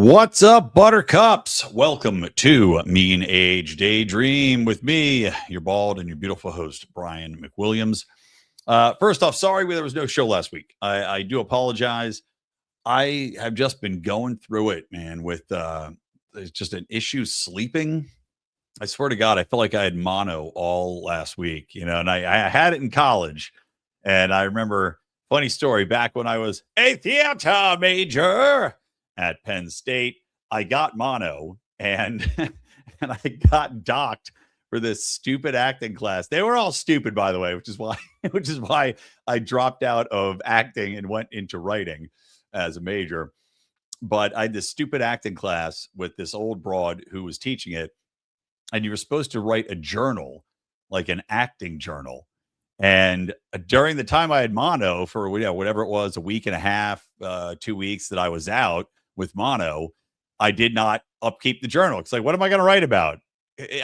What's up, buttercups? Welcome to Mean Age Daydream with me, your bald and your beautiful host, Brian McWilliams. First off, sorry there was no show last week. I do apologize. I have just been going through it, man, with there's just an issue sleeping. I swear to God, I felt like I had mono all last week, and I had it in college. And I remember, funny story, back when I was a theater major at Penn State, I got mono and and I got docked for this stupid acting class. They were all stupid, by the way, which is why I dropped out of acting and went into writing as a major. But I had this stupid acting class with this old broad who was teaching it, and you were supposed to write a journal, like an acting journal. And during the time I had mono for whatever it was, a week and a half, 2 weeks that I was out with mono, I did not upkeep the journal. It's like, what am I going to write about?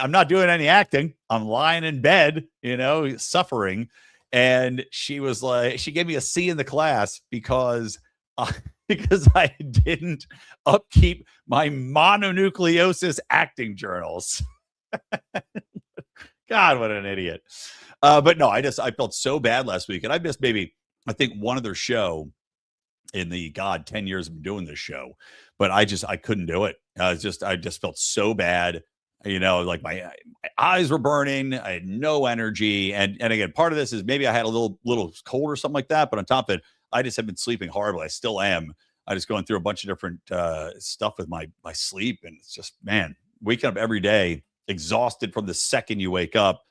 I'm not doing any acting. I'm lying in bed, suffering. And she was like, she gave me a C in the class because I didn't upkeep my mononucleosis acting journals. God, what an idiot. But no, I felt so bad last week. And I missed I think one other show in the 10 years of doing this show, but I couldn't do it. I just felt so bad, like my eyes were burning. I had no energy. And again, part of this is maybe I had a little cold or something like that. But on top of it, I just have been sleeping horribly. I still am. I just going through a bunch of different stuff with my sleep. And it's just, man, waking up every day, exhausted from the second you wake up,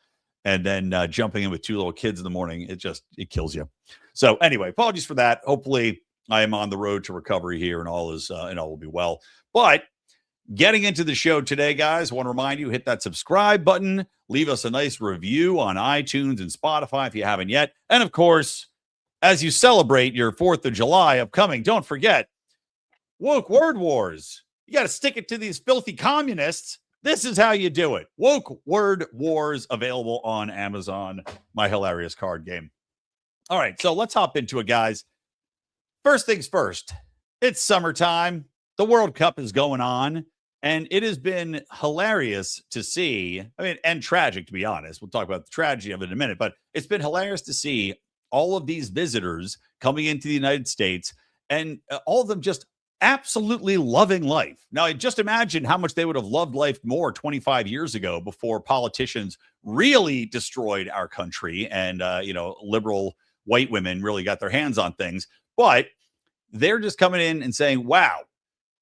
and then jumping in with two little kids in the morning. It kills you. So anyway, apologies for that. Hopefully I am on the road to recovery here and all will be well. But getting into the show today, guys, I want to remind you, hit that subscribe button, leave us a nice review on iTunes and Spotify if you haven't yet. And of course, as you celebrate your 4th of July upcoming, don't forget, woke word wars. You got to stick it to these filthy communists. This is how you do it. Woke word wars, available on Amazon, my hilarious card game. All right, so let's hop into it, guys. First things first, it's summertime. The World Cup is going on, and it has been hilarious to see. And tragic, to be honest. We'll talk about the tragedy of it in a minute, but it's been hilarious to see all of these visitors coming into the United States, and all of them just absolutely loving life. Now, just imagine how much they would have loved life more 25 years ago, before politicians really destroyed our country and, liberal white women really got their hands on things. But they're just coming in and saying, wow,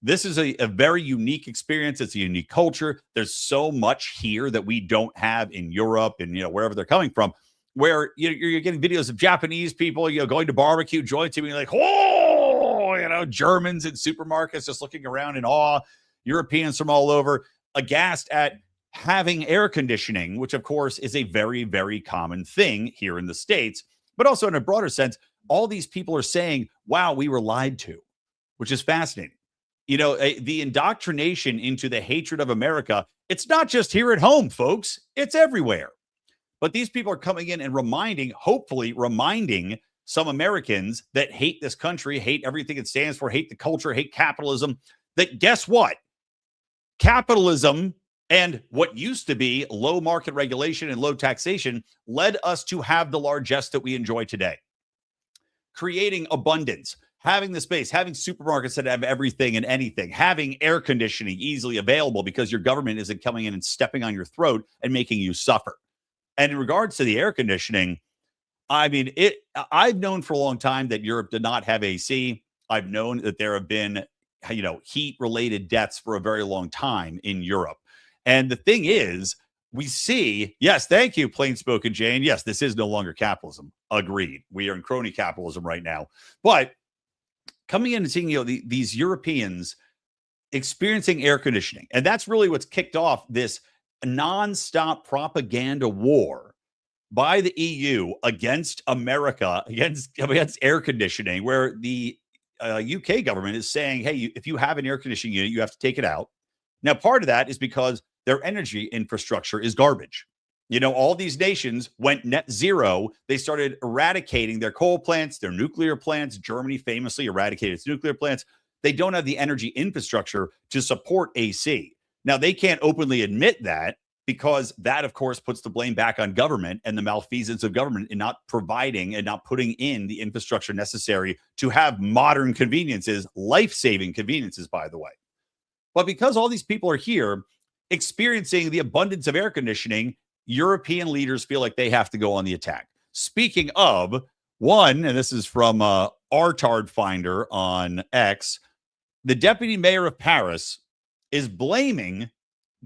this is a very unique experience. It's a unique culture. There's so much here that we don't have in Europe and, wherever they're coming from, where you're getting videos of Japanese people, going to barbecue joints and being like, oh, Germans in supermarkets just looking around in awe, Europeans from all over, aghast at having air conditioning, which of course is a very, very common thing here in the States. But also in a broader sense, all these people are saying, wow, we were lied to, which is fascinating. The indoctrination into the hatred of America, it's not just here at home, folks. It's everywhere. But these people are coming in and hopefully reminding some Americans that hate this country, hate everything it stands for, hate the culture, hate capitalism, that guess what? Capitalism and what used to be low market regulation and low taxation led us to have the largesse that we enjoy today. Creating abundance, having the space, having supermarkets that have everything and anything, having air conditioning easily available because your government isn't coming in and stepping on your throat and making you suffer. And in regards to the air conditioning, I've known for a long time that Europe did not have AC. I've known that there have been, heat-related deaths for a very long time in Europe. And the thing is, we see, yes, thank you, plain-spoken Jane. Yes, this is no longer capitalism. Agreed. We are in crony capitalism right now. But coming in and seeing, these Europeans experiencing air conditioning, and that's really what's kicked off this nonstop propaganda war by the EU against America, against air conditioning, where the UK government is saying, hey, if you have an air conditioning unit, you have to take it out. Now, part of that is because their energy infrastructure is garbage. All these nations went net zero. They started eradicating their coal plants, their nuclear plants. Germany famously eradicated its nuclear plants. they don't have the energy infrastructure to support AC. Now, they can't openly admit that because that, of course, puts the blame back on government and the malfeasance of government in not providing and not putting in the infrastructure necessary to have modern conveniences, life-saving conveniences, by the way. But because all these people are here experiencing the abundance of air conditioning, European leaders feel like they have to go on the attack. Speaking of, one, and this is from Artard Finder on X, the deputy mayor of Paris is blaming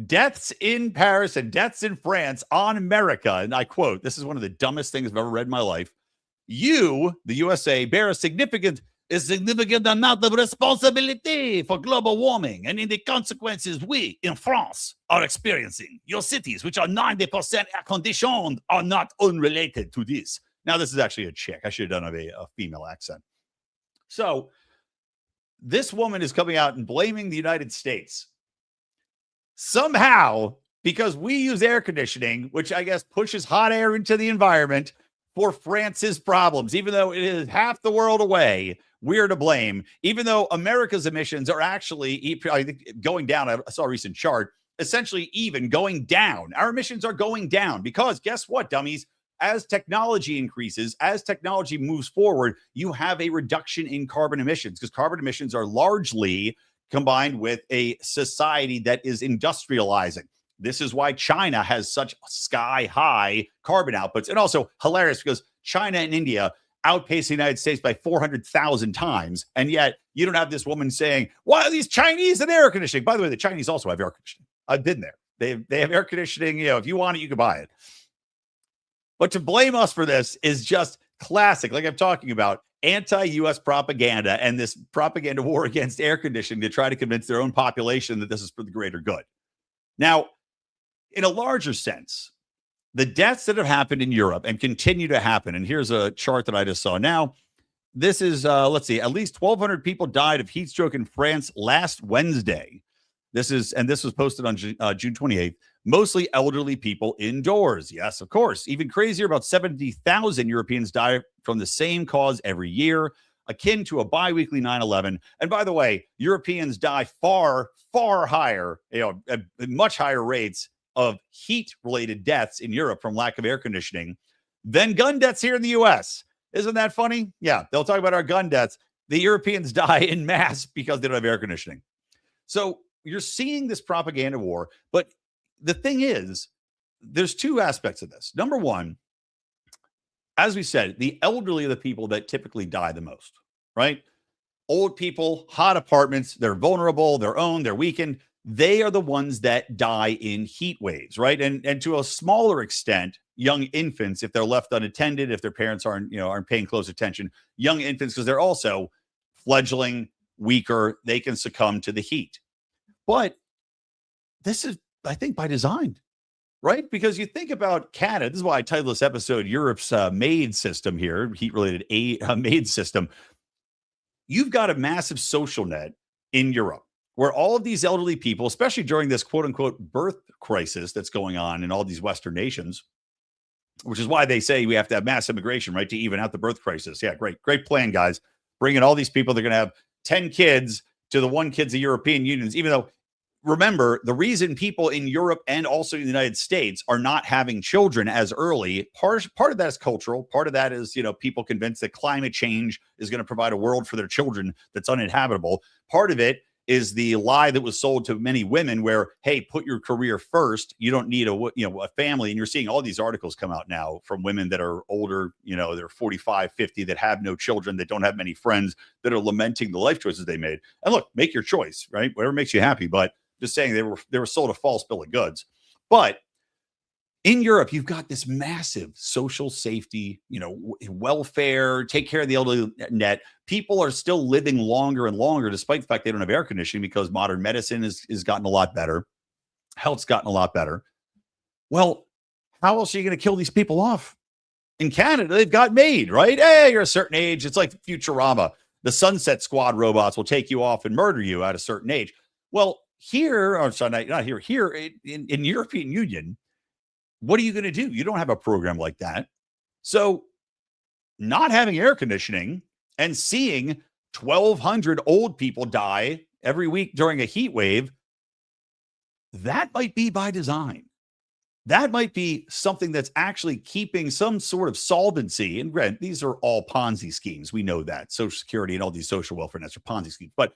deaths in Paris and deaths in France on America. And I quote, this is one of the dumbest things I've ever read in my life. You, the USA, bear a significant amount of responsibility for global warming and in the consequences we in France are experiencing. Your cities, which are 90% air conditioned, are not unrelated to this. Now, this is actually a chick. I should have done a female accent. So this woman is coming out and blaming the United States. Somehow, because we use air conditioning, which I guess pushes hot air into the environment, for France's problems, even though it is half the world away, we're to blame. Even though America's emissions are actually, I think, going down. I saw a recent chart, essentially even going down. Our emissions are going down because guess what, dummies? As technology increases, as technology moves forward, you have a reduction in carbon emissions because carbon emissions are largely combined with a society that is industrializing. This is why China has such sky-high carbon outputs. And also hilarious because China and India outpace the United States by 400,000 times. And yet you don't have this woman saying, why are these Chinese in air conditioning? By the way, the Chinese also have air conditioning. I've been there. They have air conditioning. You know, if you want it, you can buy it. But to blame us for this is just classic. Like I'm talking about anti-U.S. propaganda and this propaganda war against air conditioning to try to convince their own population that this is for the greater good. Now, in a larger sense, the deaths that have happened in Europe and continue to happen, and here's a chart that I just saw now. This is, let's see, at least 1,200 people died of heat stroke in France last Wednesday. This was posted on June 28th. Mostly elderly people indoors. Yes, of course. Even crazier, about 70,000 Europeans die from the same cause every year, akin to a biweekly 9/11. And by the way, Europeans die far, far higher, at much higher rates of heat-related deaths in Europe from lack of air conditioning than gun deaths here in the U.S. Isn't that funny? Yeah, they'll talk about our gun deaths. The Europeans die in mass because they don't have air conditioning. So you're seeing this propaganda war, but the thing is, there's two aspects of this. Number one, as we said, the elderly are the people that typically die the most, right? Old people, hot apartments, they're vulnerable, they're weakened. They are the ones that die in heat waves, right? And to a smaller extent, young infants, if they're left unattended, if their parents aren't paying close attention, young infants, because they're also fledgling, weaker, they can succumb to the heat. But this is, I think, by design, right? Because you think about Canada, this is why I titled this episode Europe's MAID system here, heat-related MAID system. You've got a massive social net in Europe where all of these elderly people, especially during this quote-unquote birth crisis that's going on in all these Western nations, which is why they say we have to have mass immigration, right, to even out the birth crisis. Yeah, great plan, guys. Bring in all these people. They're going to have 10 kids to the 1 kids of European unions, even though, remember, the reason people in Europe and also in the United States are not having children as early, part of that is cultural. Part of that is, people convinced that climate change is going to provide a world for their children that's uninhabitable. Part of it is the lie that was sold to many women where, hey, put your career first. You don't need a family. And you're seeing all these articles come out now from women that are older, they're 45, 50, that have no children, that don't have many friends, that are lamenting the life choices they made. And look, make your choice, right? Whatever makes you happy. But just saying they were sold a false bill of goods. But in Europe, you've got this massive social safety, welfare, take care of the elderly net. People are still living longer and longer, despite the fact they don't have air conditioning, because modern medicine has gotten a lot better. Health's gotten a lot better. Well, how else are you going to kill these people off? In Canada, they've got MAID, right? Hey, you're a certain age. It's like Futurama. The Sunset Squad robots will take you off and murder you at a certain age. Well, here, or sorry, not here, in European Union, what are you going to do? You don't have a program like that. So not having air conditioning and seeing 1,200 old people die every week during a heat wave. That might be by design. That might be something that's actually keeping some sort of solvency. And granted, these are all Ponzi schemes. We know that. Social Security and all these social welfare nets are Ponzi schemes. But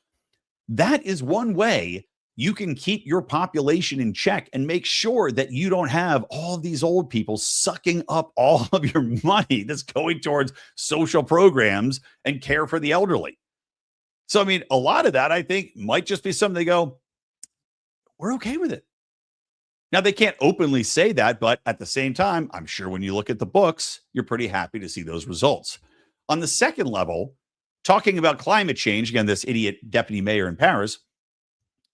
that is one way you can keep your population in check and make sure that you don't have all these old people sucking up all of your money that's going towards social programs and care for the elderly. So, I mean, a lot of that, I think, might just be something they go, we're okay with it. Now, they can't openly say that, but at the same time, I'm sure when you look at the books, you're pretty happy to see those results. On the second level, talking about climate change, again, this idiot deputy mayor in Paris,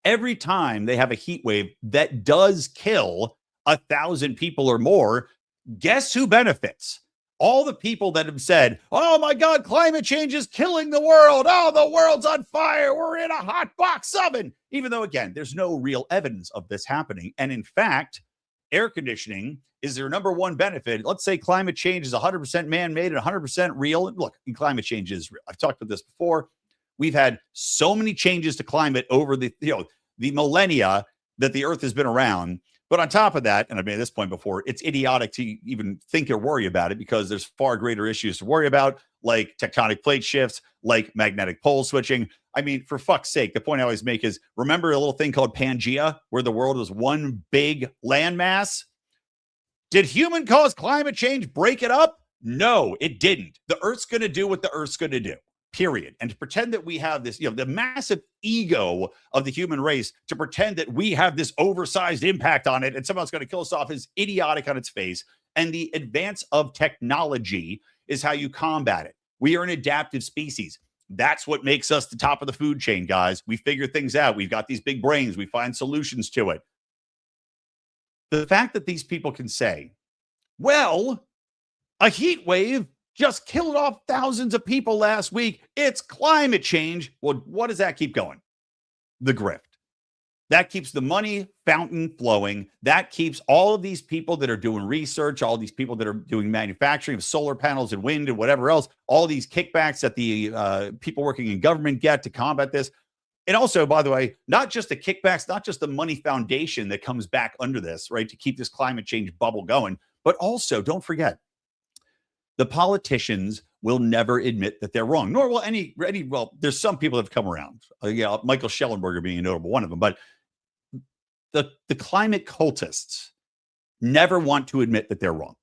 every time they have a heat wave that does kill 1,000 people or more, guess who benefits? All the people that have said, oh my God, climate change is killing the world. Oh, the world's on fire. We're in a hot box oven. Even though, again, there's no real evidence of this happening. And in fact, air conditioning is their number one benefit. Let's say climate change is 100% man-made and 100% real. And look, climate change is real. I've talked about this before. We've had so many changes to climate over the millennia that the earth has been around. But on top of that, and I've made this point before, it's idiotic to even think or worry about it because there's far greater issues to worry about, like tectonic plate shifts, like magnetic pole switching. I mean, for fuck's sake, the point I always make is, remember a little thing called Pangea, where the world was one big landmass? Did human-caused climate change break it up? No, it didn't. The Earth's going to do what the Earth's going to do, period. And to pretend that we have this, the massive ego of the human race, to pretend that we have this oversized impact on it and someone's going to kill us off is idiotic on its face. And the advance of technology is how you combat it. We are an adaptive species. That's what makes us the top of the food chain, guys. We figure things out. We've got these big brains. We find solutions to it. The fact that these people can say, well, a heat wave just killed off thousands of people last week. It's climate change. Well, what does that keep going? The grift. That keeps the money fountain flowing. That keeps all of these people that are doing research, all these people that are doing manufacturing of solar panels and wind and whatever else, all these kickbacks that the people working in government get to combat this. And also, by the way, not just the kickbacks, not just the money foundation that comes back under this, right, to keep this climate change bubble going, but also, don't forget, the politicians will never admit that they're wrong, nor will any well, there's some people that have come around. Michael Schellenberger being a notable one of them, but the climate cultists never want to admit that they're wrong.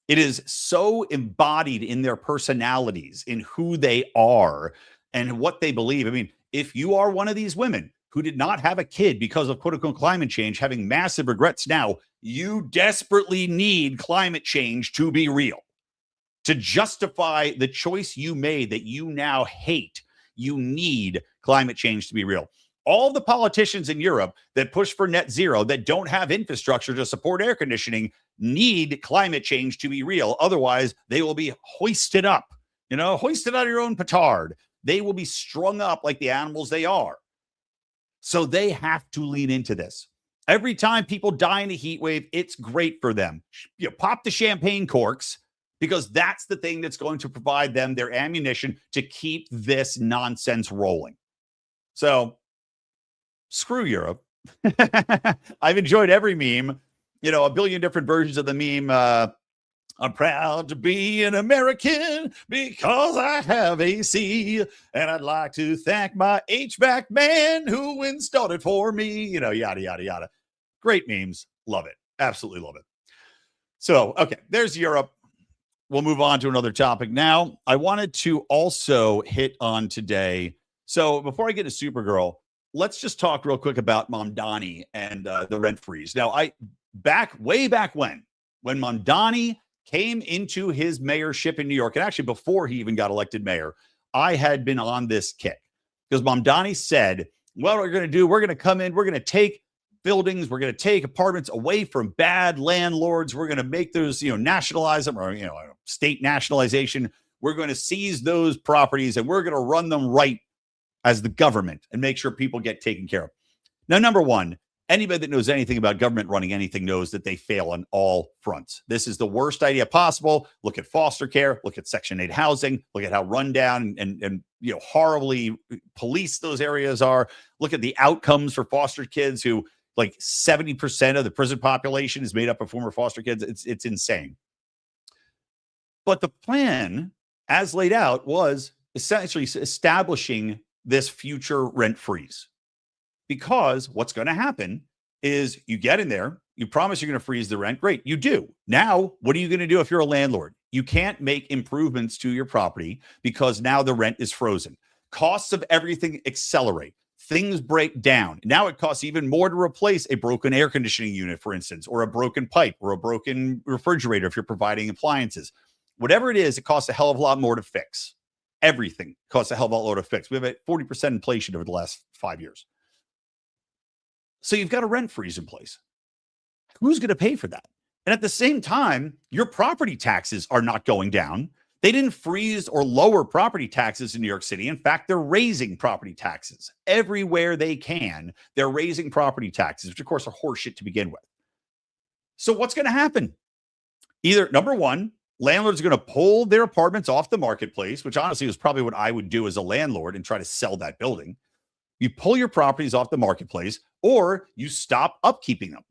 It is so embodied in their personalities, in who they are and what they believe. I mean, if you are one of these women who did not have a kid because of quote unquote climate change, having massive regrets now, you desperately need climate change to be real. To justify the choice you made that you now hate, you need climate change to be real. All the politicians in Europe that push for net zero, that don't have infrastructure to support air conditioning, need climate change to be real. Otherwise, they will be hoisted up, hoisted out of your own petard. They will be strung up like the animals they are. So they have to lean into this. Every time people die in a heat wave, it's great for them. Pop the champagne corks, because that's the thing that's going to provide them their ammunition to keep this nonsense rolling. So screw Europe. I've enjoyed every meme, a billion different versions of the meme. I'm proud to be an American because I have AC, and I'd like to thank my HVAC man who installed it for me, yada, yada, yada. Great memes. Love it. Absolutely love it. So, okay, there's Europe. We'll move on to another topic now. I wanted to also hit on today. So before I get to Supergirl, let's just talk real quick about Mamdani and the rent freeze. Now, way back when Mamdani came into his mayorship in New York, and actually before he even got elected mayor, I had been on this kick because Mamdani said, what we're going to do, we're going to come in, we're going to take buildings, we're going to take apartments away from bad landlords, we're going to make those, nationalize them, or, state nationalization. We're going to seize those properties and we're going to run them right as the government and make sure people get taken care of. Now, number one, anybody that knows anything about government running anything knows that they fail on all fronts. This is the worst idea possible. Look at foster care. Look at Section 8 housing. Look at how run down and horribly policed those areas are. Look at the outcomes for foster kids who like 70% of the prison population is made up of former foster kids. It's insane. But the plan as laid out was essentially establishing this future rent freeze, because what's going to happen is you get in there, you promise you're going to freeze the rent. Great. You do. Now, what are you going to do if you're a landlord? You can't make improvements to your property because now the rent is frozen. Costs of everything accelerate. Things break down. Now it costs even more to replace a broken air conditioning unit, for instance, or a broken pipe or a broken refrigerator if you're providing appliances. Whatever it is, it costs a hell of a lot more to fix. Everything costs a hell of a lot more to fix. We have a 40% inflation over the last 5 years. So you've got a rent freeze in place. Who's going to pay for that? And at the same time, your property taxes are not going down. They didn't freeze or lower property taxes in New York City. In fact, they're raising property taxes everywhere they can. They're raising property taxes, which of course are horseshit to begin with. So what's going to happen? Either number one, landlords are going to pull their apartments off the marketplace, which honestly is probably what I would do as a landlord and try to sell that building. You pull your properties off the marketplace, or you stop upkeeping them.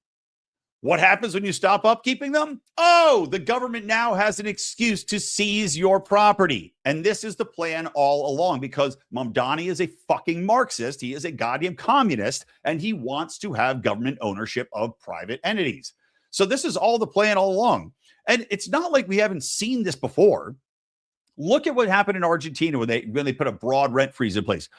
What happens when you stop upkeeping them? Oh, the government now has an excuse to seize your property. And this is the plan all along, because Mamdani is a fucking Marxist. He is a goddamn communist, and he wants to have government ownership of private entities. So this is all the plan all along. And it's not like we haven't seen this before. Look at what happened in Argentina when they put a broad rent freeze in place.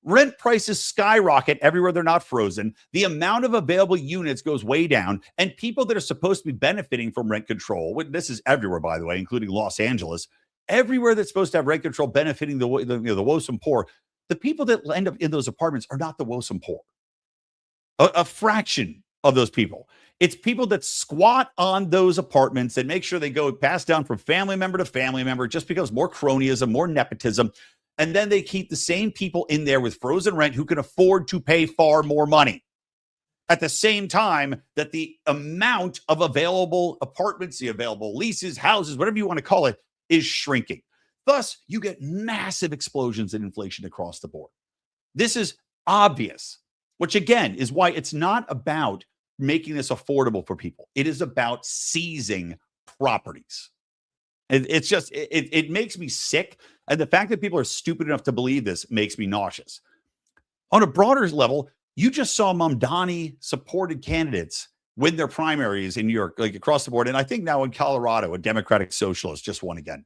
Rent prices skyrocket everywhere they're not frozen. The amount of available units goes way down, and people that are supposed to be benefiting from rent control, this is everywhere, by the way, including Los Angeles, everywhere that's supposed to have rent control benefiting the woesome poor, the people that end up in those apartments are not the woesome poor. A fraction of those people. It's people that squat on those apartments and make sure they go pass down from family member to family member just because more cronyism, more nepotism. And then they keep the same people in there with frozen rent who can afford to pay far more money. At the same time that the amount of available apartments, the available leases, houses, whatever you want to call it, is shrinking. Thus, you get massive explosions in inflation across the board. This is obvious, which again is why it's not about making this affordable for people. It is about seizing properties. It's just, it makes me sick. And the fact that people are stupid enough to believe this makes me nauseous. On a broader level, you just saw Mamdani supported candidates win their primaries in New York, like across the board. And I think now in Colorado, a Democratic Socialist just won again.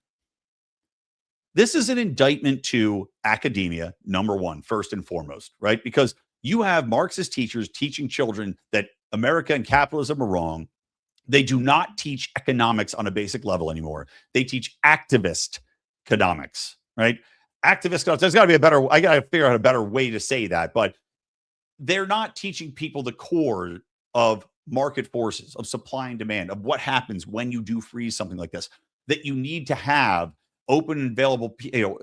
This is an indictment to academia, number one, first and foremost, right? Because you have Marxist teachers teaching children that America and capitalism are wrong. They do not teach economics on a basic level anymore. They teach activist economics, right? Activist, there's got to be a better, I got to figure out a better way to say that, but they're not teaching people the core of market forces, of supply and demand, of what happens when you do freeze something like this, that you need to have open and available,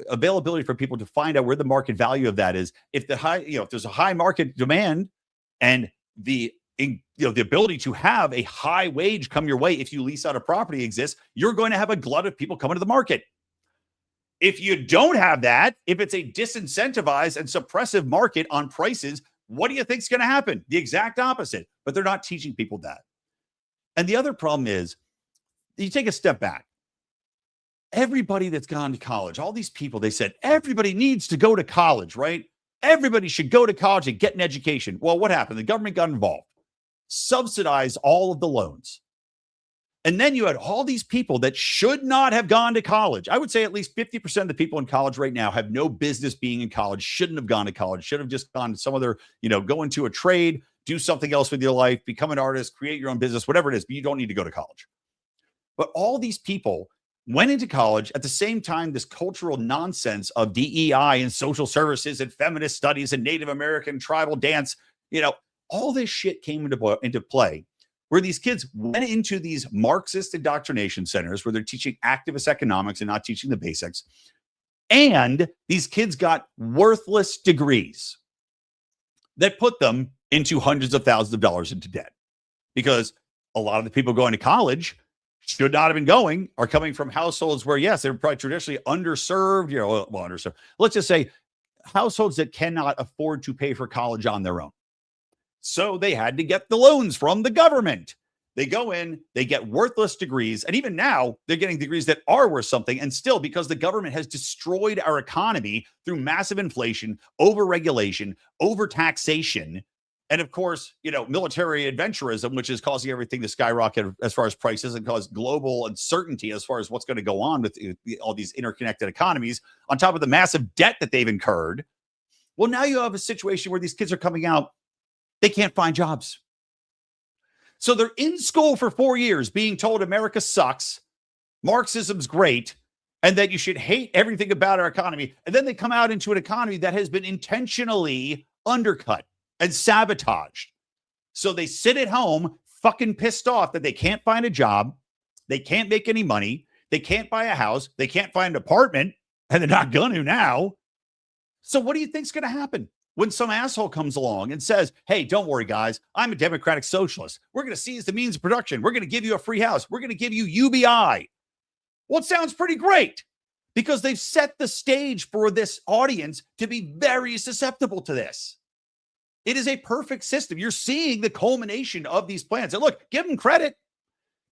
availability for people to find out where the market value of that is. If the high, if there's a high market demand and the ability to have a high wage come your way if you lease out a property exists, you're going to have a glut of people coming to the market. If you don't have that, if it's a disincentivized and suppressive market on prices, what do you think is going to happen? The exact opposite. But they're not teaching people that. And the other problem is, you take a step back. Everybody that's gone to college, all these people, they said, everybody needs to go to college, right? Everybody should go to college and get an education. Well, what happened? The government got involved, subsidized all of the loans. And then you had all these people that should not have gone to college. I would say at least 50% of the people in college right now have no business being in college, shouldn't have gone to college, should have just gone to some other, go into a trade, do something else with your life, become an artist, create your own business, whatever it is, but you don't need to go to college. But all these people went into college at the same time this cultural nonsense of DEI and social services and feminist studies and Native American tribal dance, all this shit came into play, where these kids went into these Marxist indoctrination centers where they're teaching activist economics and not teaching the basics. And these kids got worthless degrees that put them into hundreds of thousands of dollars into debt, because a lot of the people going to college should not have been going are coming from households where, yes, they're probably traditionally underserved, underserved. Let's just say households that cannot afford to pay for college on their own. So they had to get the loans from the government. They go in, they get worthless degrees. And even now, they're getting degrees that are worth something. And still, because the government has destroyed our economy through massive inflation, over-regulation, over-taxation, and of course, military adventurism, which is causing everything to skyrocket as far as prices and cause global uncertainty as far as what's going to go on with all these interconnected economies, on top of the massive debt that they've incurred. Well, now you have a situation where these kids are coming out, they can't find jobs. So they're in school for 4 years being told America sucks, Marxism's great, and that you should hate everything about our economy. And then they come out into an economy that has been intentionally undercut and sabotaged. So they sit at home fucking pissed off that they can't find a job, they can't make any money, they can't buy a house, they can't find an apartment, and they're not going to now. So what do you think's going to happen when some asshole comes along and says, hey, don't worry, guys, I'm a democratic socialist. We're going to seize the means of production. We're going to give you a free house. We're going to give you UBI. Well, it sounds pretty great because they've set the stage for this audience to be very susceptible to this. It is a perfect system. You're seeing the culmination of these plans. And look, give them credit.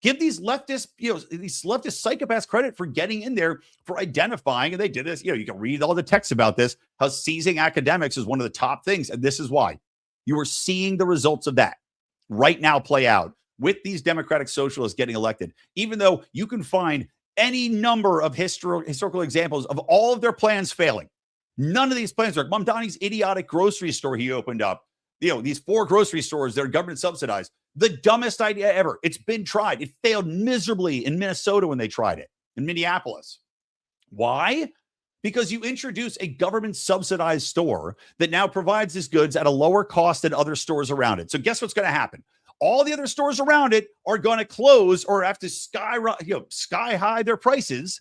Give these leftist, these leftist psychopaths credit for getting in there, for identifying, and they did this. You can read all the texts about this, how seizing academics is one of the top things. And this is why. You are seeing the results of that right now play out with these democratic socialists getting elected. Even though you can find any number of historical examples of all of their plans failing. None of these plans work. Mamdani's idiotic grocery store he opened up, these 4 grocery stores that are government subsidized. The dumbest idea ever. It's been tried. It failed miserably in Minnesota when they tried it, in Minneapolis. Why? Because you introduce a government subsidized store that now provides these goods at a lower cost than other stores around it. So guess what's going to happen? All the other stores around it are going to close or have to sky high their prices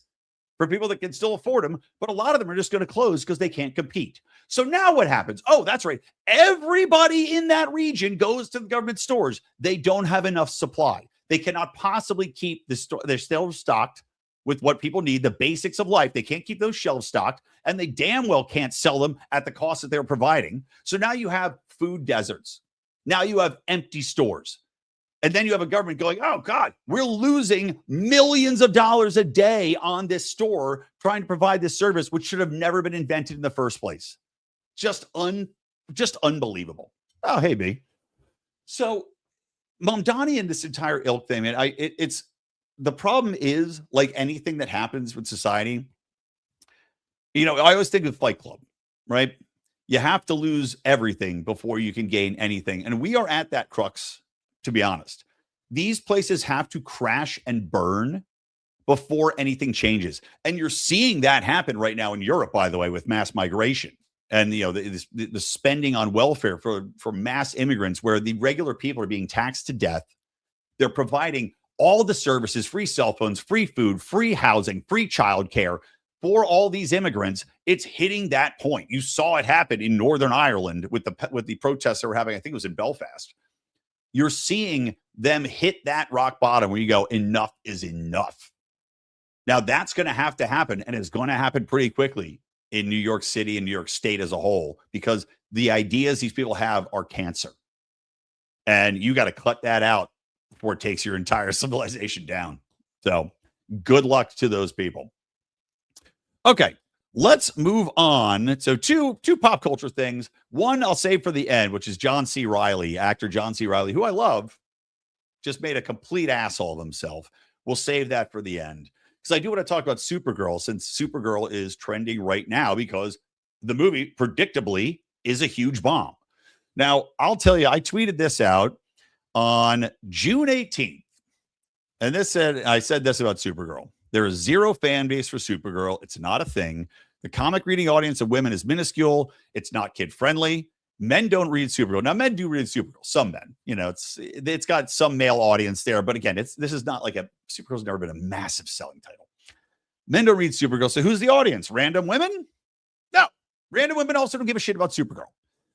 for people that can still afford them. But a lot of them are just going to close because they can't compete. So now what happens? Oh, that's right. Everybody in that region goes to the government stores. They don't have enough supply. They cannot possibly keep their shelves stocked with what people need, the basics of life. They can't keep those shelves stocked, and they damn well can't sell them at the cost that they're providing. So now you have food deserts. Now you have empty stores. And then you have a government going, oh, God, we're losing millions of dollars a day on this store trying to provide this service, which should have never been invented in the first place. Just unbelievable. Oh, hey, B. So Mamdani and this entire ilk thing, man, it's the problem is, like anything that happens with society, I always think of Fight Club, right? You have to lose everything before you can gain anything. And we are at that crux. To be honest, these places have to crash and burn before anything changes. And you're seeing that happen right now in Europe, by the way, with mass migration and, the spending on welfare for mass immigrants, where the regular people are being taxed to death. They're providing all the services, free cell phones, free food, free housing, free childcare for all these immigrants. It's hitting that point. You saw it happen in Northern Ireland with the protests that were having, I think it was in Belfast. You're seeing them hit that rock bottom where you go, enough is enough. Now that's going to have to happen, and it's going to happen pretty quickly in New York City and New York State as a whole, because the ideas these people have are cancer. And you got to cut that out before it takes your entire civilization down. So good luck to those people. Okay. Let's move on. So two pop culture things. One I'll save for the end, which is John C. Reily, actor John C. Reily, who I love, just made a complete asshole of himself. We'll save that for the end, because I do want to talk about Supergirl, since Supergirl is trending right now because the movie, predictably, is a huge bomb. Now, I'll tell you, I tweeted this out on June 18th, and I said this about Supergirl. There is zero fan base for Supergirl. It's not a thing. The comic reading audience of women is minuscule. It's not kid friendly. Men don't read Supergirl. Now, men do read Supergirl. Some men, it's got some male audience there. But again, this is not like Supergirl's never been a massive selling title. Men don't read Supergirl. So who's the audience? Random women? No. Random women also don't give a shit about Supergirl.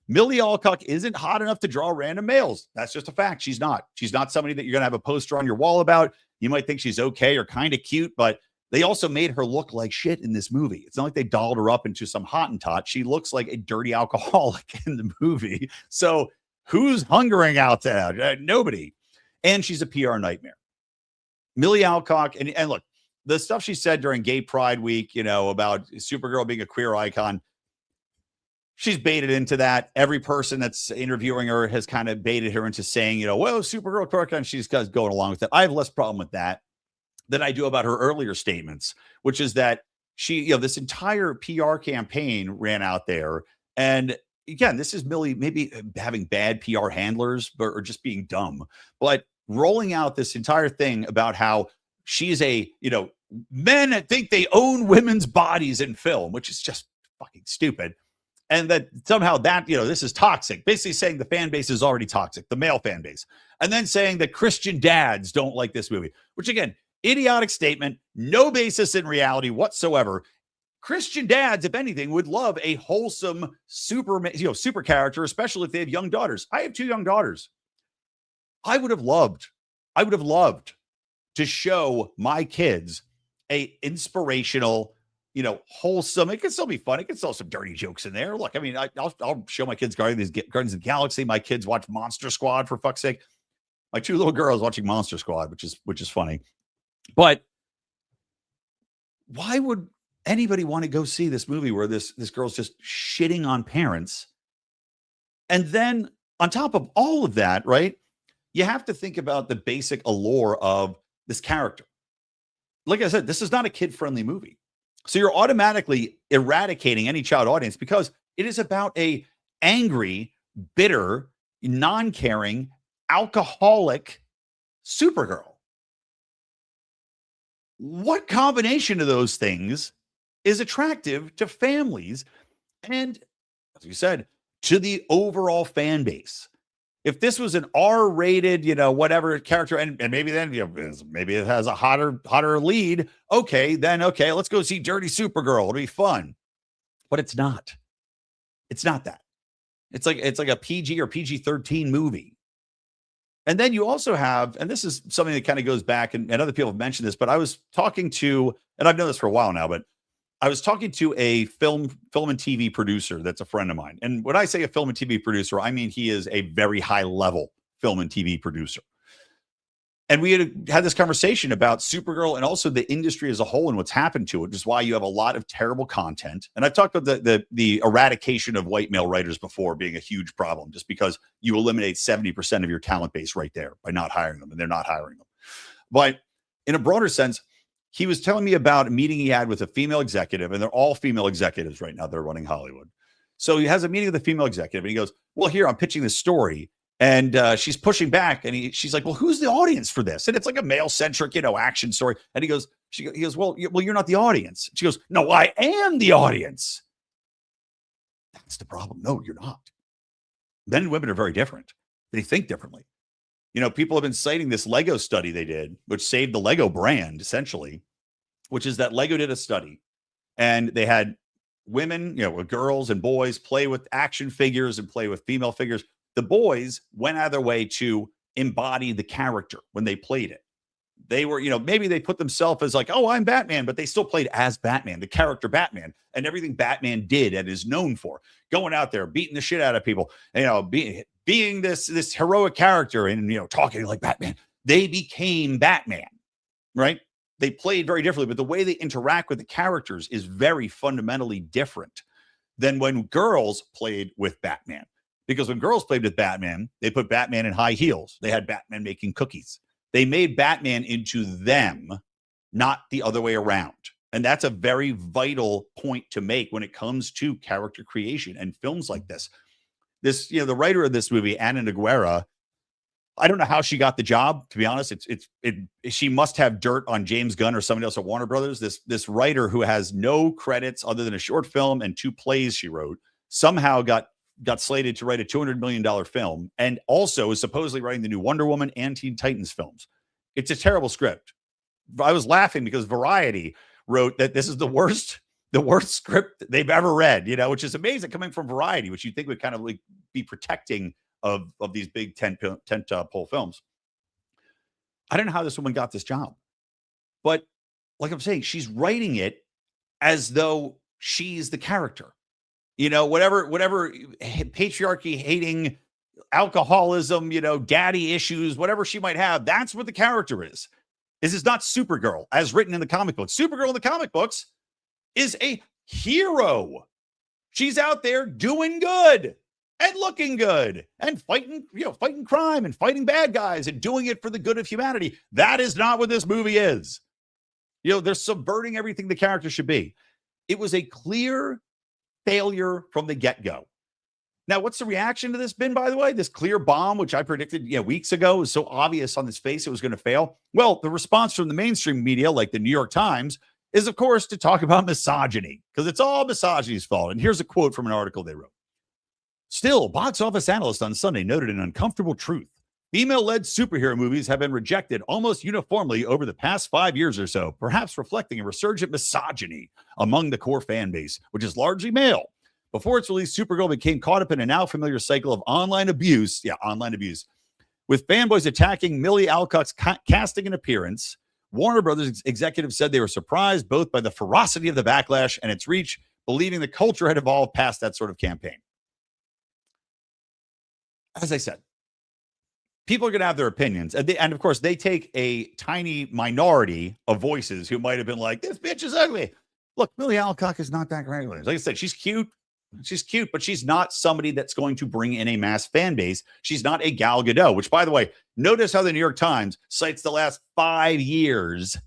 Millie Alcock isn't hot enough to draw random males. That's just a fact. She's not. She's not somebody that you're going to have a poster on your wall about. You might think she's okay or kind of cute, but they also made her look like shit in this movie. It's not like they dolled her up into some Hottentot. She looks like a dirty alcoholic in the movie. So who's hungering out there? Nobody. And she's a PR nightmare. Millie Alcock, and look, the stuff she said during Gay Pride Week, about Supergirl being a queer icon, she's baited into that. Every person that's interviewing her has kind of baited her into saying, well, Supergirl queer icon. She's going along with it. I have less problem with that than I do about her earlier statements, which is that she, this entire PR campaign ran out there. And again, this is Millie maybe having bad PR handlers or just being dumb, but rolling out this entire thing about how she's men that think they own women's bodies in film, which is just fucking stupid. And that somehow that, this is toxic, basically saying the fan base is already toxic, the male fan base. And then saying that Christian dads don't like this movie, which again, idiotic statement, no basis in reality whatsoever. Christian dads, if anything, would love a wholesome super character, especially if they have young daughters. I have 2 young daughters. I would have loved to show my kids a inspirational, wholesome. It can still be fun. It can still have some dirty jokes in there. Look, I mean, I'll show my kids Guardians of the Galaxy. My kids watch Monster Squad, for fuck's sake. My 2 little girls watching Monster Squad, which is funny. But why would anybody want to go see this movie where this girl's just shitting on parents? And then on top of all of that, right, you have to think about the basic allure of this character. Like I said, this is not a kid-friendly movie. So you're automatically eradicating any child audience because it is about a angry, bitter, non-caring, alcoholic Supergirl. What combination of those things is attractive to families and, as you said, to the overall fan base? If this was an R-rated, whatever character, and maybe then, maybe it has a hotter lead. Okay, let's go see Dirty Supergirl. It'll be fun. But it's not. It's not that. It's like a PG or PG-13 movie. And then you also have, and this is something that kind of goes back, and other people have mentioned this, but I was talking to, and I've known this for a while now, but I was talking to a film and TV producer that's a friend of mine. And when I say a film and TV producer, I mean he is a very high level film and TV producer. And we had this conversation about Supergirl and also the industry as a whole and what's happened to it, which is why you have a lot of terrible content. And I've talked about the eradication of white male writers before being a huge problem, just because you eliminate 70% of your talent base right there by not hiring them, and they're not hiring them. But in a broader sense, he was telling me about a meeting he had with a female executive, and they're all female executives right now. They're running Hollywood. So he has a meeting with a female executive, and he goes, well, here, I'm pitching this story. And she's pushing back, and she's like, well, who's the audience for this? And it's like a male-centric, action story. And he goes, well, you're not the audience. She goes, no, I am the audience. That's the problem. No, you're not. Men and women are very different. They think differently. People have been citing this Lego study they did, which saved the Lego brand, essentially, which is that Lego did a study, and they had women, girls and boys play with action figures and play with female figures. The boys went out of their way to embody the character when they played it. They were, maybe they put themselves as like, oh, I'm Batman, but they still played as Batman, the character Batman, and everything Batman did and is known for, going out there, beating the shit out of people, being this heroic character and, talking like Batman. They became Batman, right? They played very differently, but the way they interact with the characters is very fundamentally different than when girls played with Batman. Because when girls played with Batman, they put Batman in high heels. They had Batman making cookies. They made Batman into them, not the other way around. And that's a very vital point to make when it comes to character creation and films like this. The writer of this movie, Anna Noguera, I don't know how she got the job, to be honest. She must have dirt on James Gunn or somebody else at Warner Brothers. This writer who has no credits other than a short film and 2 plays she wrote somehow got slated to write a $200 million film, and also is supposedly writing the new Wonder Woman and Teen Titans films. It's a terrible script. I was laughing because Variety wrote that this is the worst script they've ever read, which is amazing coming from Variety, which you'd think would kind of like be protecting of these big tent pole films. I don't know how this woman got this job, but like I'm saying, she's writing it as though she's the character. Whatever patriarchy hating, alcoholism, daddy issues, whatever she might have, that's what the character is. This is not Supergirl as written in the comic books. Supergirl in the comic books is a hero. She's out there doing good and looking good and fighting crime and fighting bad guys and doing it for the good of humanity. That is not what this movie is. They're subverting everything the character should be. It was a clear failure from the get-go. Now, what's the reaction to this been, by the way? This clear bomb, which I predicted weeks ago, was so obvious on its face it was going to fail. Well, the response from the mainstream media, like the New York Times, is, of course, to talk about misogyny, because it's all misogyny's fault. And here's a quote from an article they wrote. Still, box office analysts on Sunday noted an uncomfortable truth. Female-led superhero movies have been rejected almost uniformly over the past 5 years or so, perhaps reflecting a resurgent misogyny among the core fan base, which is largely male. Before its release, Supergirl became caught up in a now familiar cycle of online abuse. Yeah, online abuse. With fanboys attacking Millie Alcock's casting and appearance, Warner Brothers executives said they were surprised both by the ferocity of the backlash and its reach, believing the culture had evolved past that sort of campaign. As I said, people are going to have their opinions. And of course, they take a tiny minority of voices who might have been like, this bitch is ugly. Look, Millie Alcock is not that great. Like I said, she's cute. She's cute, but she's not somebody that's going to bring in a mass fan base. She's not a Gal Gadot, which, by the way, notice how the New York Times cites the last 5 years,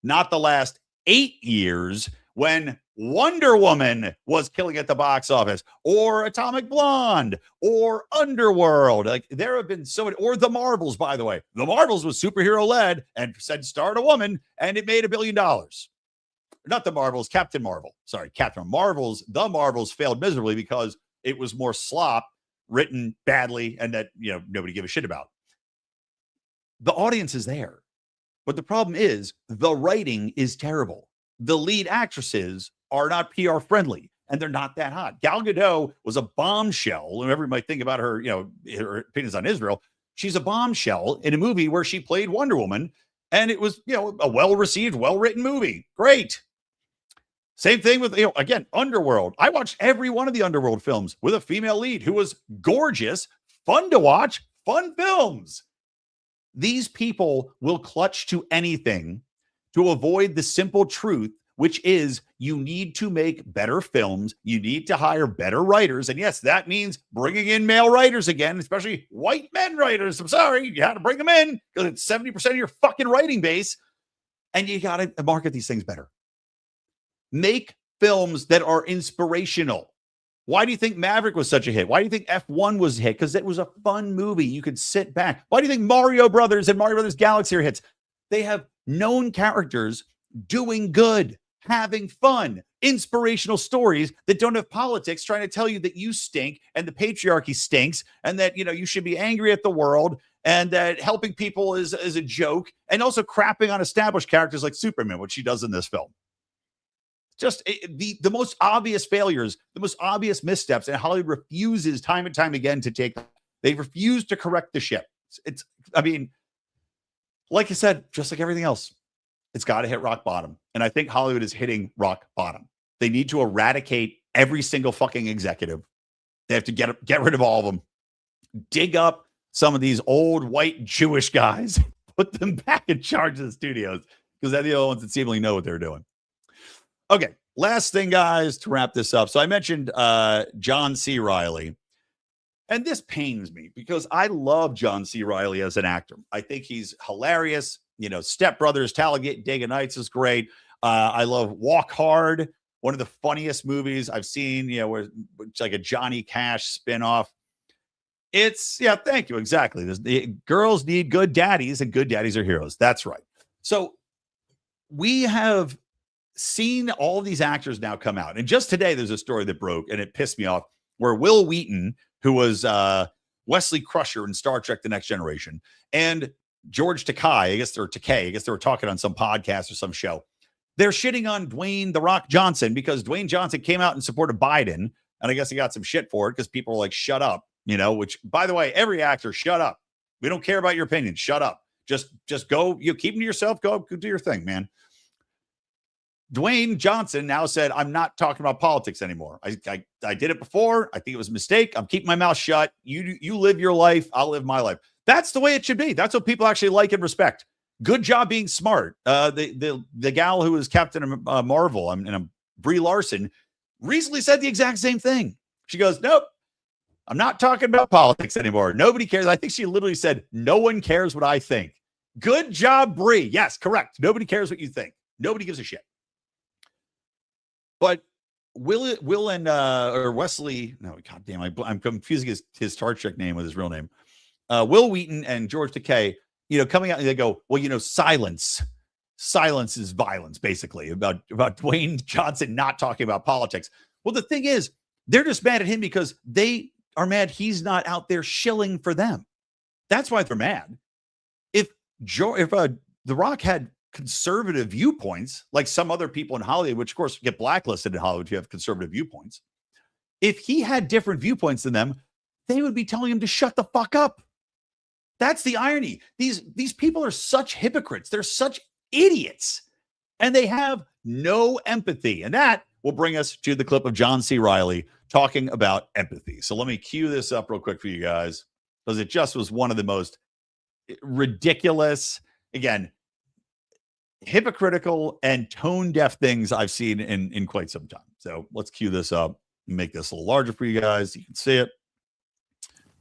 not the last 8 years, when Wonder Woman was killing at the box office, or Atomic Blonde, or Underworld. Like, there have been so many, or The Marvels, by the way. The Marvels was superhero led and said start a woman, and it made $1 billion. Not The Marvels, Captain Marvel. Sorry, Captain Marvels. The Marvels failed miserably because it was more slop, written badly, and that nobody gave a shit about. The audience is there, but the problem is the writing is terrible. The lead actresses are not PR friendly, and they're not that hot. Gal Gadot was a bombshell. Whoever might think about her, her opinions on Israel, she's a bombshell in a movie where she played Wonder Woman, and it was, a well-received, well-written movie. Great. Same thing with, again, Underworld. I watched every one of the Underworld films with a female lead who was gorgeous, fun to watch, fun films. These people will clutch to anything to avoid the simple truth, which is you need to make better films. You need to hire better writers. And yes, that means bringing in male writers again, especially white men writers. I'm sorry, you got to bring them in because it's 70% of your fucking writing base. And you got to market these things better. Make films that are inspirational. Why do you think Maverick was such a hit? Why do you think F1 was a hit? Because it was a fun movie. You could sit back. Why do you think Mario Brothers and Mario Brothers Galaxy are hits? They have known characters doing good, having fun, inspirational stories that don't have politics trying to tell you that you stink and the patriarchy stinks and that, you should be angry at the world and that helping people is a joke, and also crapping on established characters like Superman, which she does in this film. Just the most obvious failures, the most obvious missteps, and Hollywood refuses time and time again to take. They refuse to correct the ship. Like I said, just like everything else, it's got to hit rock bottom. And I think Hollywood is hitting rock bottom. They need to eradicate every single fucking executive. They have to get rid of all of them. Dig up some of these old white Jewish guys, put them back in charge of the studios, because they're the only ones that seemingly know what they're doing. Okay, last thing, guys, to wrap this up. So I mentioned John C. Reily. And this pains me because I love John C. Reily as an actor. I think he's hilarious. Step Brothers, Talladega Nights is great. I love Walk Hard, one of the funniest movies I've seen, where it's like a Johnny Cash spinoff. Thank you. Exactly. Girls need good daddies, and good daddies are heroes. That's right. So we have seen all these actors now come out. And just today, there's a story that broke, and it pissed me off, where Will Wheaton, who was Wesley Crusher in Star Trek: The Next Generation, and George Takei, I guess they were talking on some podcast or some show. They're shitting on Dwayne "The Rock" Johnson because Dwayne Johnson came out and supported Biden, and I guess he got some shit for it because people were like, shut up, which, by the way, every actor, shut up. We don't care about your opinion. Shut up. Just go, keep them to yourself, go do your thing, man. Dwayne Johnson now said, I'm not talking about politics anymore. I did it before. I think it was a mistake. I'm keeping my mouth shut. You live your life. I'll live my life. That's the way it should be. That's what people actually like and respect. Good job being smart. The gal who was Captain Marvel and Brie Larson recently said the exact same thing. She goes, nope, I'm not talking about politics anymore. Nobody cares. I think she literally said, no one cares what I think. Good job, Brie. Yes, correct. Nobody cares what you think. Nobody gives a shit. But Will and or Wesley, no, goddamn, I'm confusing his Star Trek name with his real name. Will Wheaton and George Takei, coming out and they go, well, silence is violence, basically, about Dwayne Johnson not talking about politics. Well, the thing is, they're just mad at him because they are mad he's not out there shilling for them. That's why they're mad. If The Rock had conservative viewpoints, like some other people in Hollywood, which of course get blacklisted in Hollywood if you have conservative viewpoints. If he had different viewpoints than them, they would be telling him to shut the fuck up. That's the irony. These people are such hypocrites. They're such idiots. And they have no empathy. And that will bring us to the clip of John C. Reily talking about empathy. So let me cue this up real quick for you guys, because it just was one of the most ridiculous, again, hypocritical and tone deaf things I've seen in quite some time. So let's cue this up and make this a little larger for you guys. You can see it.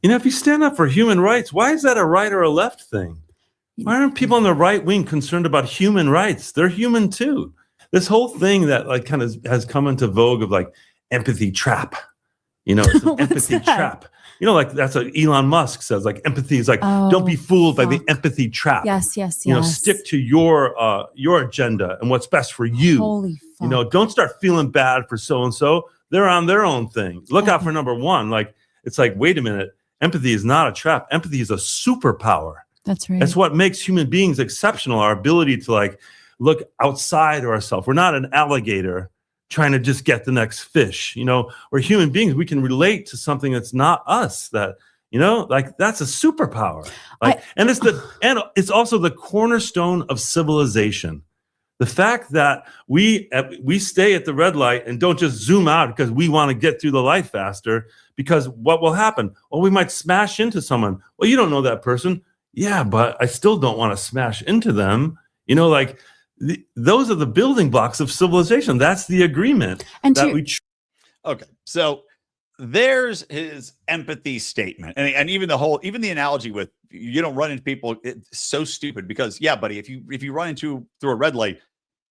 If you stand up for human rights, why is that a right or a left thing? Why aren't people on the right wing concerned about human rights? They're human too. This whole thing that kind of has come into vogue of empathy trap. It's an empathy trap. That's what Elon Musk says. Empathy is don't be fooled by the empathy trap. Yes. Stick to your agenda and what's best for you. Holy fuck. Don't start feeling bad for so-and-so. They're on their own thing. Look out for number one. Wait a minute. Empathy is not a trap. Empathy is a superpower. That's right. That's what makes human beings exceptional. Our ability to look outside of ourselves. We're not an alligator trying to just get the next fish. We're human beings. We can relate to something that's not us. That's a superpower. And it's also the cornerstone of civilization. The fact that we stay at the red light and don't just zoom out because we want to get through the light faster, because what will happen? Well, we might smash into someone. Well, you don't know that person. Yeah, but I still don't want to smash into them. Those are the building blocks of civilization. That's the agreement. Okay, so there's his empathy statement, and even the analogy with you don't run into people. It's so stupid because buddy, if you run through a red light,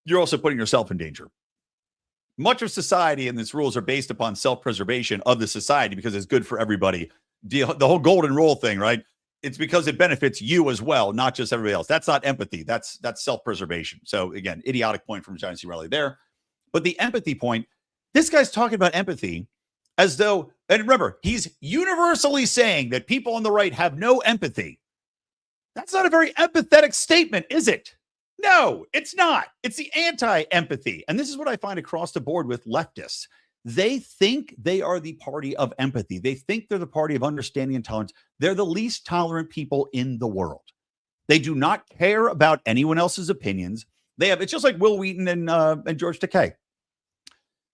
you're also putting yourself in danger. Much of society and its rules are based upon self-preservation of the society because it's good for everybody. The whole golden rule thing, right? It's because it benefits you as well, not just everybody else. That's not empathy. That's self-preservation. So again, idiotic point from John C. Reily there. But the empathy point, this guy's talking about empathy as though, and remember, he's universally saying that people on the right have no empathy. That's not a very empathetic statement, is it? No, it's not. It's the anti-empathy. And this is what I find across the board with leftists. They think they are the party of empathy. They think they're the party of understanding and tolerance. They're the least tolerant people in the world. They do not care about anyone else's opinions. It's just like Will Wheaton and George Takei.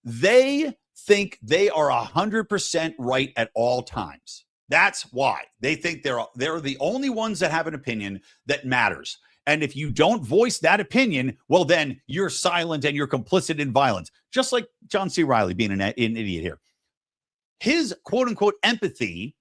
They think they are 100% right at all times. That's why they think they're the only ones that have an opinion that matters. And if you don't voice that opinion, well, then you're silent and you're complicit in violence. Just like John C. Reily being an idiot here. His quote unquote empathy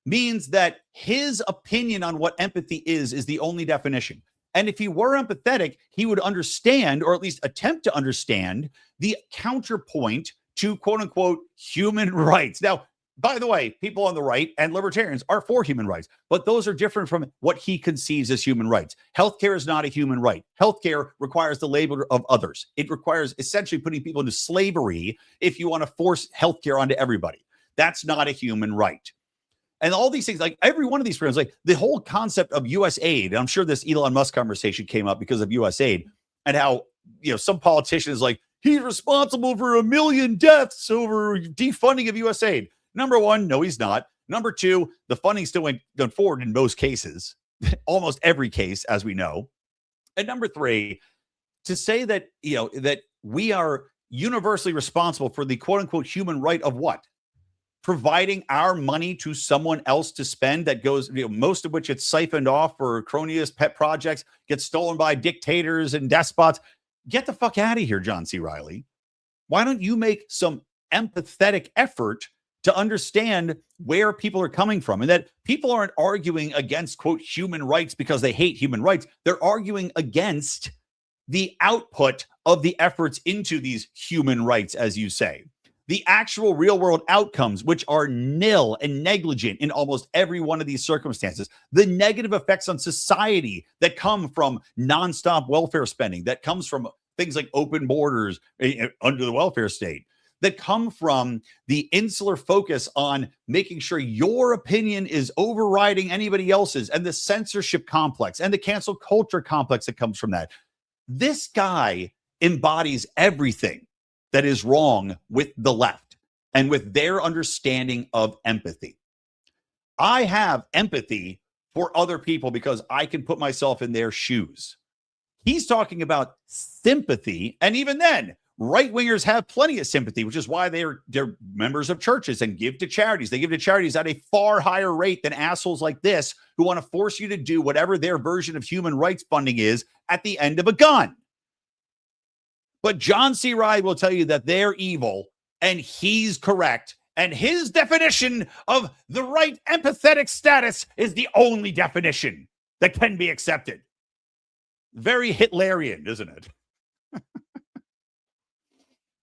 means that his opinion on what empathy is the only definition. And if he were empathetic, he would understand, or at least attempt to understand, the counterpoint to quote unquote human rights. Now, by the way, people on the right and libertarians are for human rights, but those are different from what he conceives as human rights. Healthcare is not a human right. Healthcare requires the labor of others. It requires essentially putting people into slavery if you want to force healthcare onto everybody. That's not a human right. And all these things, every one of these programs, the whole concept of U.S. aid, and I'm sure this Elon Musk conversation came up because of U.S. aid and how, some politicians he's responsible for 1 million deaths over defunding of U.S. aid. Number one, no, he's not. Number two, the funding still went forward in most cases. almost every case, as we know. And number three, to say that, that we are universally responsible for the quote unquote human right of what? Providing our money to someone else to spend that goes, most of which it's siphoned off for cronyist pet projects, gets stolen by dictators and despots. Get the fuck out of here, John C. Reily. Why don't you make some empathetic effort to understand where people are coming from, and that people aren't arguing against, quote, human rights because they hate human rights. They're arguing against the output of the efforts into these human rights, as you say. The actual real world outcomes, which are nil and negligent in almost every one of these circumstances, the negative effects on society that come from nonstop welfare spending, that comes from things like open borders under the welfare state, that come from the insular focus on making sure your opinion is overriding anybody else's, and the censorship complex and the cancel culture complex that comes from that. This guy embodies everything that is wrong with the left and with their understanding of empathy. I have empathy for other people because I can put myself in their shoes. He's talking about sympathy, and even then, right-wingers have plenty of sympathy, which is why they're members of churches and give to charities. They give to charities at a far higher rate than assholes like this who want to force you to do whatever their version of human rights funding is at the end of a gun. But John C. Reily will tell you that they're evil and he's correct. And his definition of the right empathetic status is the only definition that can be accepted. Very Hitlerian, isn't it?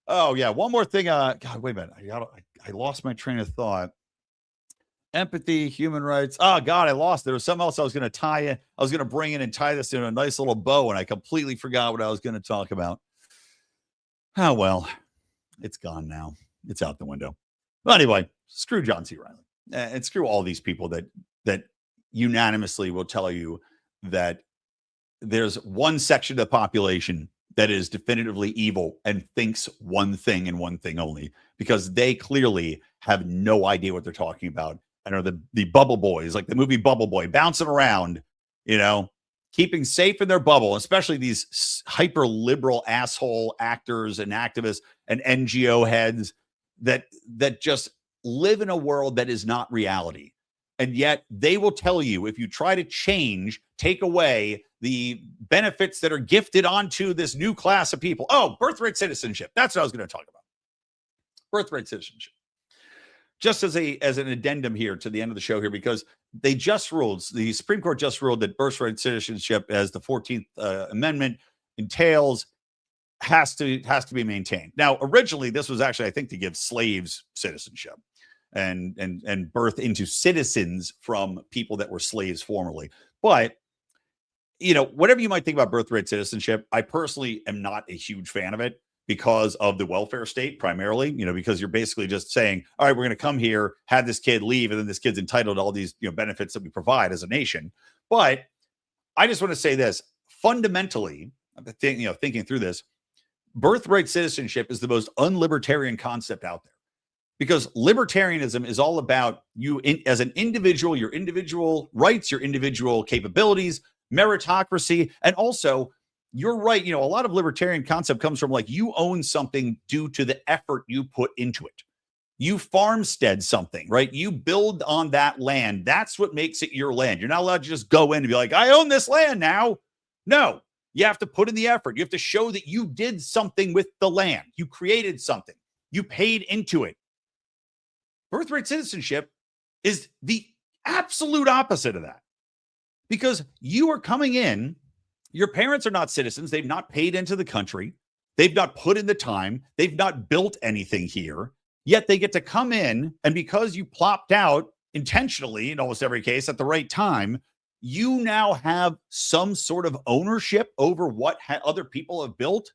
Oh, yeah. One more thing. God, wait a minute. I lost my train of thought. Empathy, human rights. Oh, God, I lost. There was something else I was going to tie in. I was going to bring in and tie this in a nice little bow, and I completely forgot what I was going to talk about. Oh, well, it's gone now. It's out the window. Well, anyway, screw John C. Reily. And screw all these people that unanimously will tell you that there's one section of the population that is definitively evil and thinks one thing and one thing only, because they clearly have no idea what they're talking about and are the bubble boys, like the movie Bubble Boy, bouncing around, keeping safe in their bubble, especially these hyper liberal asshole actors and activists and NGO heads that just live in a world that is not reality. And yet they will tell you, if you try to change, take away the benefits that are gifted onto this new class of people. Oh, birthright citizenship. That's what I was going to talk about. Birthright citizenship. Just as an addendum here to the end of the show here, because they just ruled, the Supreme Court just ruled that birthright citizenship, as the 14th Amendment entails, has to be maintained. Now, originally, this was actually, I think, to give slaves citizenship and birth into citizens from people that were slaves formerly. But, whatever you might think about birthright citizenship, I personally am not a huge fan of it because of the welfare state, primarily, because you're basically just saying, all right, we're going to come here, have this kid leave, and then this kid's entitled to all these benefits that we provide as a nation. But I just want to say this, fundamentally, thinking through this, birthright citizenship is the most unlibertarian concept out there, because libertarianism is all about you as an individual, your individual rights, your individual capabilities, meritocracy, and also you're right. A lot of libertarian concept comes from like you own something due to the effort you put into it. You farmstead something, right? You build on that land. That's what makes it your land. You're not allowed to just go in and be like, I own this land now. No, you have to put in the effort. You have to show that you did something with the land. You created something. You paid into it. Birthright citizenship is the absolute opposite of that, because you are coming in. Your parents are not citizens. They've not paid into the country. They've not put in the time. They've not built anything here. Yet they get to come in, and because you plopped out intentionally in almost every case at the right time, you now have some sort of ownership over what other people have built.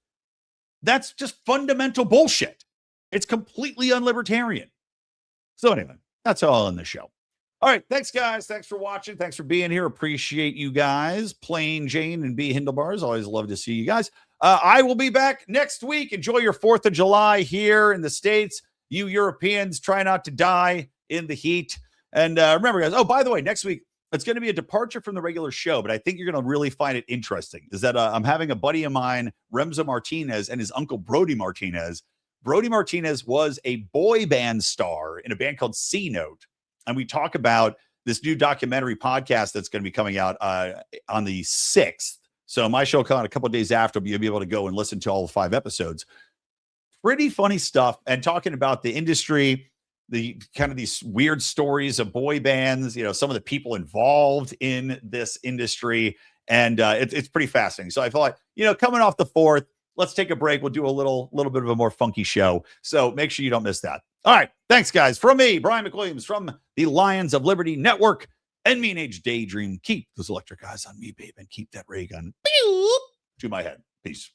That's just fundamental bullshit. It's completely unlibertarian. So anyway, that's all in the show. All right. Thanks, guys. Thanks for watching. Thanks for being here. Appreciate you guys. Plain Jane and B. Hindelbars. Always love to see you guys. I will be back next week. Enjoy your 4th of July here in the States. You Europeans, try not to die in the heat. And remember, guys, oh, by the way, next week, it's going to be a departure from the regular show, but I think you're going to really find it interesting. Is that I'm having a buddy of mine, Remza Martinez, and his uncle Brody Martinez. Brody Martinez was a boy band star in a band called C Note. And we talk about this new documentary podcast that's going to be coming out on the 6th. So my show will come out a couple of days after, but you'll be able to go and listen to all the 5 episodes. Pretty funny stuff. And talking about the industry, the kind of these weird stories of boy bands, some of the people involved in this industry. And it's pretty fascinating. So I feel like, coming off the 4th, let's take a break. We'll do a little bit of a more funky show. So make sure you don't miss that. All right. Thanks, guys. From me, Brian McWilliams, from the Lions of Liberty Network and Mean Age Daydream. Keep those electric eyes on me, babe, and keep that ray gun to my head. Peace.